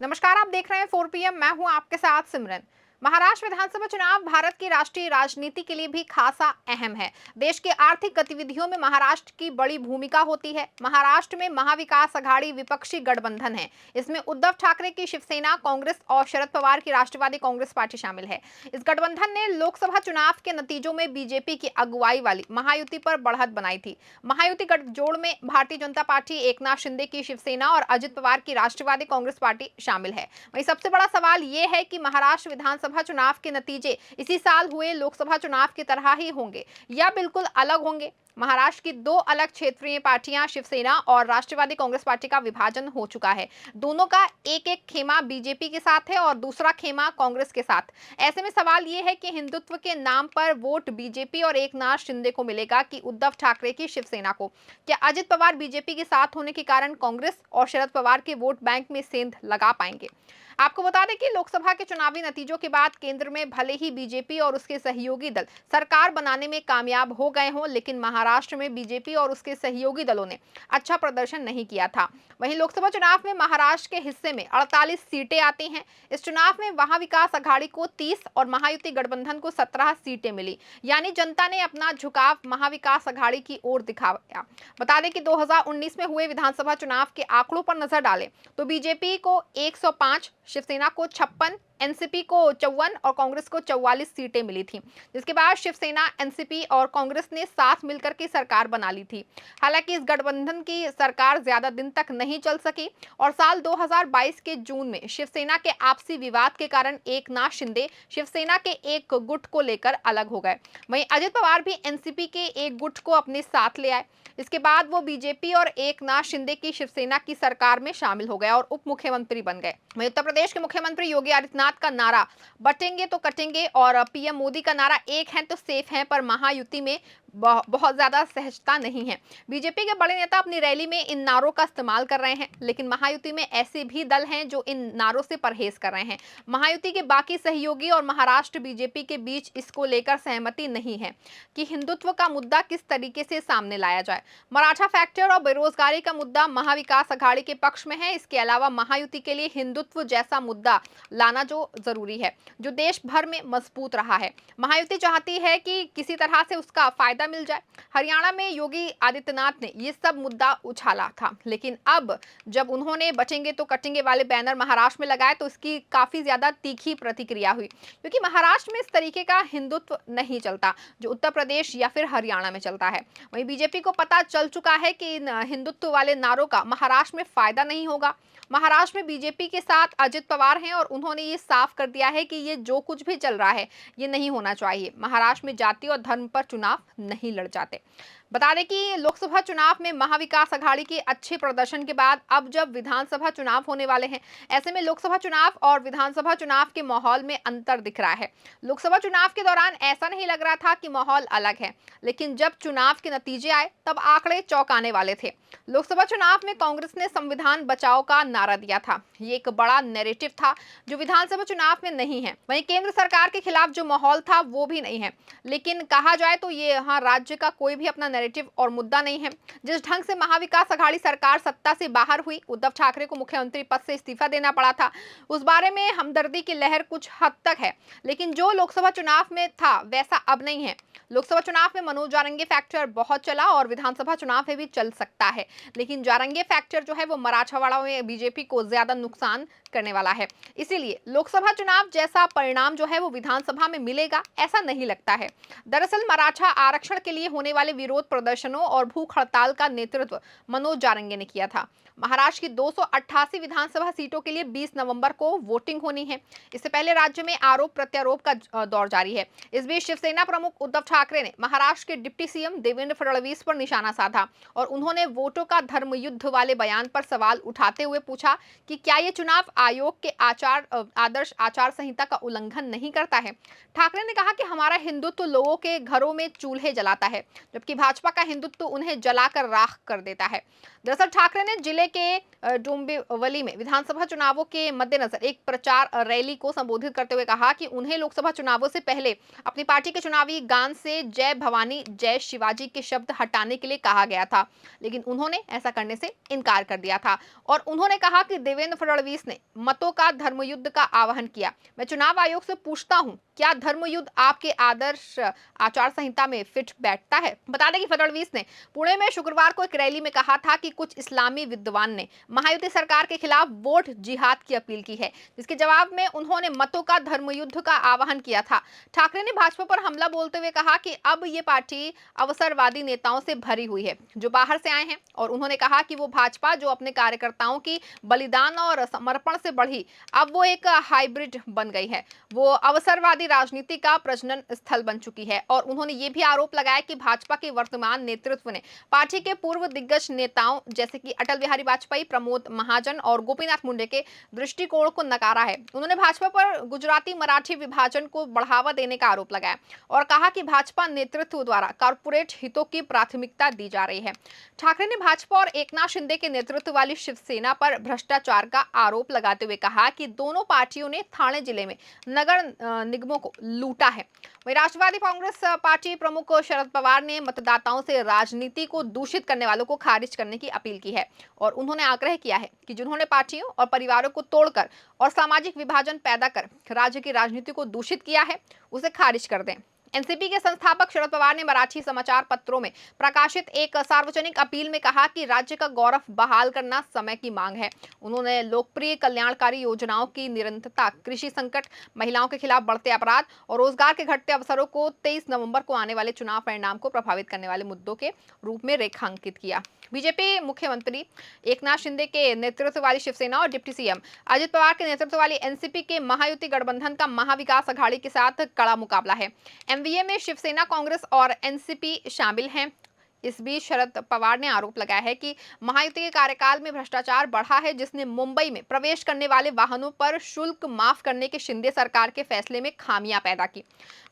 नमस्कार, आप देख रहे हैं 4 पीएम। मैं हूं आपके साथ सिमरन। महाराष्ट्र विधानसभा चुनाव भारत की राष्ट्रीय राजनीति के लिए भी खासा अहम है। देश की आर्थिक गतिविधियों में महाराष्ट्र की बड़ी भूमिका होती है। महाराष्ट्र में महाविकास अघाड़ी विपक्षी गठबंधन है। इसमें उद्धव ठाकरे की शिवसेना, कांग्रेस और शरद पवार की राष्ट्रवादी कांग्रेस पार्टी शामिल है। इस गठबंधन ने लोकसभा चुनाव के नतीजों में बीजेपी की अगुवाई वाली महायुति पर बढ़त बनाई थी। महायुति गठजोड़ में भारतीय जनता पार्टी, एकनाथ शिंदे की शिवसेना और अजित पवार की राष्ट्रवादी कांग्रेस पार्टी शामिल है। वहीं सबसे बड़ा सवाल ये है कि महाराष्ट्र विधानसभा चुनाव के नतीजे इसी साल हुए लोकसभा चुनाव की तरह ही होंगे या बिल्कुल अलग होंगे। महाराष्ट्र की दो अलग क्षेत्रीय पार्टियां शिवसेना और राष्ट्रवादी कांग्रेस पार्टी का विभाजन हो चुका है। दोनों का एक एक खेमा बीजेपी के साथ है और दूसरा खेमा कांग्रेस के साथ। ऐसे में सवाल यह है कि हिंदुत्व के नाम पर वोट बीजेपी और एकनाथ शिंदे को मिलेगा कि उद्धव ठाकरे की शिवसेना को। क्या अजित पवार बीजेपी के साथ होने के कारण कांग्रेस और शरद पवार के वोट बैंक में सेंध लगा पाएंगे? आपको बता दें कि लोकसभा के चुनावी नतीजों के बाद केंद्र में भले ही बीजेपी और उसके सहयोगी दल सरकार बनाने में कामयाब हो गए हों, लेकिन महाराष्ट्र में बीजेपी और उसके सहयोगी दलों ने अच्छा प्रदर्शन नहीं किया था। वहीं लोकसभा चुनाव में महाराष्ट्र के हिस्से में 48 सीटें आती हैं। इस चुनाव में महाविकास अघाड़ी को 30 और महायुति गठबंधन को 17 सीटें मिली, यानी जनता ने अपना झुकाव महाविकास अघाड़ी की ओर दिखाया। बता दें कि 2019 में हुए विधानसभा चुनाव के आंकड़ों पर नजर डालें तो बीजेपी को 105, शिवसेना को 56, एनसीपी को 54 और कांग्रेस को 44 सीटें मिली थी। जिसके बाद शिवसेना, एनसीपी और कांग्रेस ने साथ मिलकर के सरकार बना ली थी। हालांकि इस गठबंधन की सरकार ज्यादा दिन तक नहीं चल सकी और साल 2022 के जून में शिवसेना के आपसी विवाद के कारण एकनाथ शिंदे शिवसेना के एक गुट को लेकर अलग हो गए। वहीं अजित पवार भी एनसीपी के एक गुट को अपने साथ ले आए। इसके बाद वो बीजेपी और एकनाथ शिंदे की शिवसेना की सरकार में शामिल हो गए और उप मुख्यमंत्री बन गए। वहीं उत्तर प्रदेश के मुख्यमंत्री योगी आदित्यनाथ का नारा बटेंगे तो कटेंगे और पीएम मोदी का नारा एक है तो सेफ है पर महायुति में बहुत ज्यादा सहजता नहीं है। बीजेपी के बड़े नेता अपनी रैली में इन नारों का इस्तेमाल कर रहे हैं, लेकिन महायुति में ऐसे भी दल हैं जो इन नारों से परहेज कर रहे हैं। महायुति के बाकी सहयोगी और महाराष्ट्र बीजेपी के बीच इसको लेकर सहमति नहीं है कि हिंदुत्व का मुद्दा किस तरीके से सामने लाया जाए। मराठा फैक्टर और बेरोजगारी का मुद्दा महाविकास अघाड़ी के पक्ष में है। इसके अलावा महायुति के लिए हिंदुत्व जैसा मुद्दा लाना जो जरूरी है, जो देश भर में मजबूत रहा है। महायुति चाहती है कि किसी तरह से उसका फायदा मिल जाए। हरियाणा में योगी आदित्यनाथ ने ये सब मुद्दा उछाला था, लेकिन अब जब उन्होंने बचेंगे तो कटेंगे वाले बैनर महाराष्ट्र में लगाए तो इसकी काफी ज्यादा तीखी प्रतिक्रिया हुई, क्योंकि महाराष्ट्र में इस तरीके का हिंदुत्व नहीं चलता जो उत्तर प्रदेश या फिर हरियाणा में चलता है। वहीं बीजेपी को पता चल चुका है कि इन हिंदुत्व वाले नारों का महाराष्ट्र में फायदा नहीं होगा। महाराष्ट्र में बीजेपी के साथ अजित पवार हैं और उन्होंने ये साफ कर दिया है कि ये जो कुछ भी चल रहा है ये नहीं होना चाहिए। महाराष्ट्र में जाति और धर्म पर चुनाव नहीं लड़ जाते। बता दें कि लोकसभा चुनाव में महाविकास अघाड़ी के अच्छे प्रदर्शन के बाद अब जब विधानसभा चुनाव होने वाले हैं, ऐसे में लोकसभा चुनाव और विधानसभा चुनाव के माहौल में अंतर दिख रहा है। लोकसभा चुनाव के दौरान ऐसा नहीं लग रहा था कि माहौल अलग है, लेकिन जब चुनाव के नतीजे आए तब आंकड़े चौंकाने वाले थे। लोकसभा चुनाव में कांग्रेस ने संविधान बचाओ का नारा दिया था। ये एक बड़ा नैरेटिव था जो विधानसभा चुनाव में नहीं है। वहीं केंद्र सरकार के खिलाफ जो माहौल था वो भी नहीं है, लेकिन कहा जाए तो ये यहाँ राज्य का कोई भी अपना नैरेटिव और मुद्दा नहीं है। जिस ढंग से महाविकास अघाड़ी सरकार सत्ता से बाहर हुई, उद्धव ठाकरे को मुख्यमंत्री पद से इस्तीफा देना पड़ा था, उस बारे में हमदर्दी की लहर कुछ हद तक है, लेकिन जो लोकसभा चुनाव में था वैसा अब नहीं है। लोकसभा चुनाव में मनोज जारंगे फैक्टर बहुत चला और विधानसभा चुनाव में भी चल सकता है, लेकिन जारंगे फैक्टर जो है वो मराठवाड़ा में बीजेपी को ज्यादा नुकसान करने वाला है। इसीलिए लोकसभा चुनाव जैसा परिणाम जो है वो विधानसभा में मिलेगा ऐसा नहीं लगता है। दरअसल मराठा आरक्षण के लिए होने वाले विरोध प्रदर्शनों और भूख हड़ताल का नेतृत्व मनोज जारंगे ने किया था। महाराष्ट्र की 288 विधानसभा सीटों के लिए 20 नवंबर को वोटिंग होनी है। इससे पहले राज्य में आरोप प्रत्यारोप का दौर जारी है। इस बीच शिवसेना प्रमुख उद्धव ठाकरे ने महाराष्ट्र के डिप्टी सीएम देवेंद्र फडणवीस पर निशाना साधा और उन्होंने वोटों का धर्म युद्ध वाले बयान पर सवाल उठाते हुए पूछा कि क्या ये चुनाव आयोग के आदर्श आचार संहिता का उल्लंघन नहीं करता है। ठाकरे ने कहा कि हमारा हिंदुत्व लोगों के घरों में चूल्हे जलाता है, जबकि भाजपा का हिंदुत्व उन्हें जलाकर राख कर देता है। दरअसल ठाकरे ने जिले के डोंबिवली में विधानसभा चुनावों के मद्देनजर एक प्रचार रैली को संबोधित करते हुए कहा कि उन्हें लोकसभा चुनावों से पहले अपनी पार्टी के चुनावी गान से जय भवानी जय शिवाजी के शब्द हटाने के लिए कहा गया था, लेकिन उन्होंने ऐसा करने से इनकार कर दिया था। और उन्होंने कहा कि देवेंद्र फडणवीस ने मतों का धर्मयुद्ध का आह्वान किया। मैं चुनाव आयोग से पूछता हूं, क्या धर्मयुद्ध आपके आदर्श आचार संहिता में फिट बैठता है? बता दें कि फडणवीस ने पुणे में शुक्रवार को एक रैली में कहा था कि कुछ इस्लामी विद्वान ने महायुति सरकार के खिलाफ वोट जिहाद की अपील की है, जिसके जवाब में उन्होंने मतों का धर्मयुद्ध का आह्वान किया था। ठाकरे ने भाजपा पर हमला बोलते हुए कहा कि अब ये पार्टी अवसरवादी नेताओं से भरी हुई है जो बाहर से आए हैं, और उन्होंने कहा कि वो भाजपा जो अपने कार्यकर्ताओं की बलिदान और समर्पण से बढ़ी, अब वो एक हाइब्रिड बन गई है। वो अवसरवादी राजनीति का प्रजनन स्थल बन चुकी है। और उन्होंने ये भी आरोप लगाया कि भाजपा के वर्तमान नेतृत्व ने पार्टी के पूर्व दिग्गज नेताओं जैसे कि अटल बिहारी वाजपेयी, प्रमोद महाजन और गोपीनाथ मुंडे के दृष्टिकोण को नकारा है। उन्होंने भाजपा पर गुजराती मराठी विभाजन को बढ़ावा देने का आरोप लगाया और कहा कि भाजपा नेतृत्व द्वारा कॉर्पोरेट हितों की प्राथमिकता दी जा रही है। ठाकरे ने भाजपा और एकनाथ शिंदे के नेतृत्व वाली शिवसेना पर भ्रष्टाचार का आरोप लगाते हुए कहा कि दोनों पार्टियों ने ठाणे जिले में नगर निगमों को लूटा है। वहीं राष्ट्रवादी कांग्रेस पार्टी प्रमुख शरद पवार ने मतदाताओं से राजनीति को दूषित करने वालों को खारिज करने की अपील की है और उन्होंने आग्रह किया है कि जिन्होंने पार्टियों और परिवारों को तोड़कर और सामाजिक विभाजन पैदा कर राज्य की राजनीति को दूषित किया है, उसे खारिज कर दें। एनसीपी के संस्थापक शरद पवार ने मराठी समाचार पत्रों में प्रकाशित एक सार्वजनिक अपील में कहा कि राज्य का गौरव बहाल करना समय की मांग है। उन्होंने लोकप्रिय कल्याणकारी योजनाओं की निरंतरता, कृषि संकट, महिलाओं के खिलाफ बढ़ते अपराध और रोजगार के घटते अवसरों को 23 नवंबर को आने वाले चुनाव परिणाम को प्रभावित करने वाले मुद्दों के रूप में रेखांकित किया। बीजेपी मुख्यमंत्री एकनाथ शिंदे के नेतृत्व वाली शिवसेना और डिप्टी सीएम अजित पवार के नेतृत्व वाली एनसीपी के महायुति गठबंधन का महाविकास अघाड़ी के साथ कड़ा मुकाबला है। एमवीए में शिवसेना, कांग्रेस और एनसीपी शामिल हैं। इस बीच शरद पवार ने आरोप लगाया है कि महायुति के कार्यकाल में भ्रष्टाचार बढ़ा है, जिसने मुंबई में प्रवेश करने वाले वाहनों पर शुल्क माफ करने के शिंदे सरकार के फैसले में खामियां पैदा की।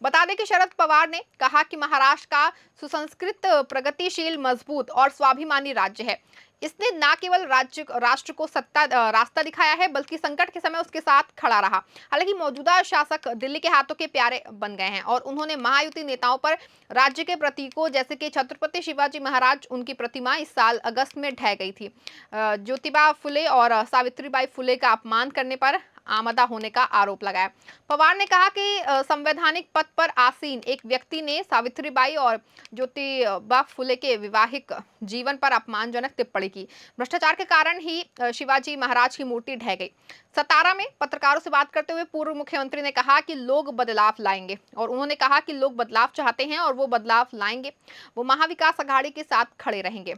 बता दें कि शरद पवार ने कहा कि महाराष्ट्र का सुसंस्कृत, प्रगतिशील, मजबूत और स्वाभिमानी राज्य है। इसने न केवल राष्ट्र को रास्ता दिखाया है, बल्कि संकट के समय उसके साथ खड़ा रहा। हालांकि मौजूदा शासक दिल्ली के हाथों के प्यारे बन गए हैं और उन्होंने महायुति नेताओं पर राज्य के प्रतीकों जैसे कि छत्रपति शिवाजी महाराज, उनकी प्रतिमा इस साल अगस्त में ढह गई थी। ज्योतिबा फुले और सावित्रीबाई फुले का अपमान करने पर आमदा होने का आरोप लगाया। पवार ने कहा कि संवैधानिक पद पर आसीन एक व्यक्ति ने सावित्रीबाई और ज्योतिबा फुले के वैवाहिक जीवन पर अपमानजनक टिप्पणी की। भ्रष्टाचार के कारण ही शिवाजी महाराज की मूर्ति ढह गई। सतारा में पत्रकारों से बात करते हुए पूर्व मुख्यमंत्री ने कहा कि लोग बदलाव लाएंगे और उन्होंने कहा कि लोग बदलाव चाहते हैं और वो बदलाव लाएंगे। वो महाविकास अघाड़ी के साथ खड़े रहेंगे।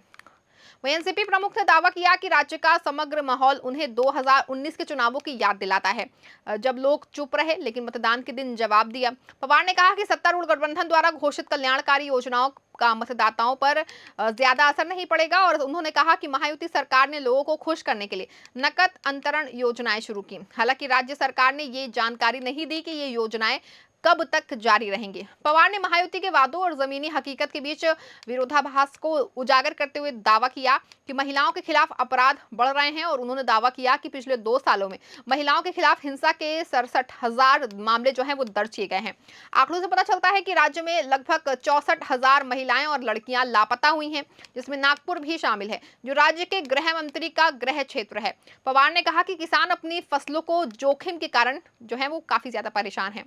वहीं एनसीपी प्रमुख ने दावा किया कि राज्य का समग्र माहौल उन्हें 2019 के चुनावों की याद दिलाता है, जब लोग चुप रहे लेकिन मतदान के दिन जवाब दिया। पवार ने कहा कि सत्तारूढ़ गठबंधन द्वारा घोषित कल्याणकारी योजनाओं का मतदाताओं पर ज्यादा असर नहीं पड़ेगा और उन्होंने कहा कि महायुति सरकार ने लोगों को खुश करने के लिए नकद अंतरण योजनाएं शुरू की। हालांकि राज्य सरकार ने ये जानकारी नहीं दी कि ये योजनाएं कब तक जारी रहेंगे। पवार ने महायुति के वादों और जमीनी हकीकत के बीच विरोधाभास को उजागर करते हुए दावा किया कि महिलाओं के खिलाफ अपराध बढ़ रहे हैं और उन्होंने दावा किया कि पिछले 2 सालों में महिलाओं के खिलाफ हिंसा के 67,000 मामले जो हैं वो दर्ज किए गए हैं। आंकड़ों से पता चलता है कि राज्य में लगभग 64,000 महिलाएं और लड़कियां लापता हुई हैं, जिसमें नागपुर भी शामिल है, जो राज्य के गृह मंत्री का गृह क्षेत्र है। पवार ने कहा कि किसान अपनी फसलों को जोखिम के कारण जो है वो काफी ज्यादा परेशान है।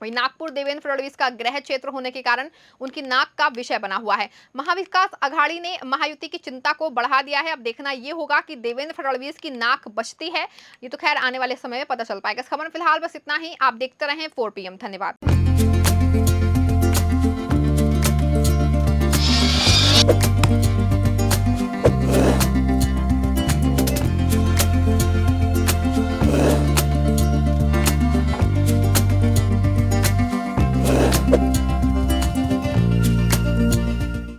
वहीं नागपुर देवेंद्र फडणवीस का गृह क्षेत्र होने के कारण उनकी नाक का विषय बना हुआ है। महाविकास अघाड़ी ने महायुति की चिंता को बढ़ा दिया है। अब देखना यह होगा कि देवेंद्र फडणवीस की नाक बचती है। ये तो खैर आने वाले समय में पता चल पाएगा। इस खबर में फिलहाल बस इतना ही। आप देखते रहें 4 PM। धन्यवाद।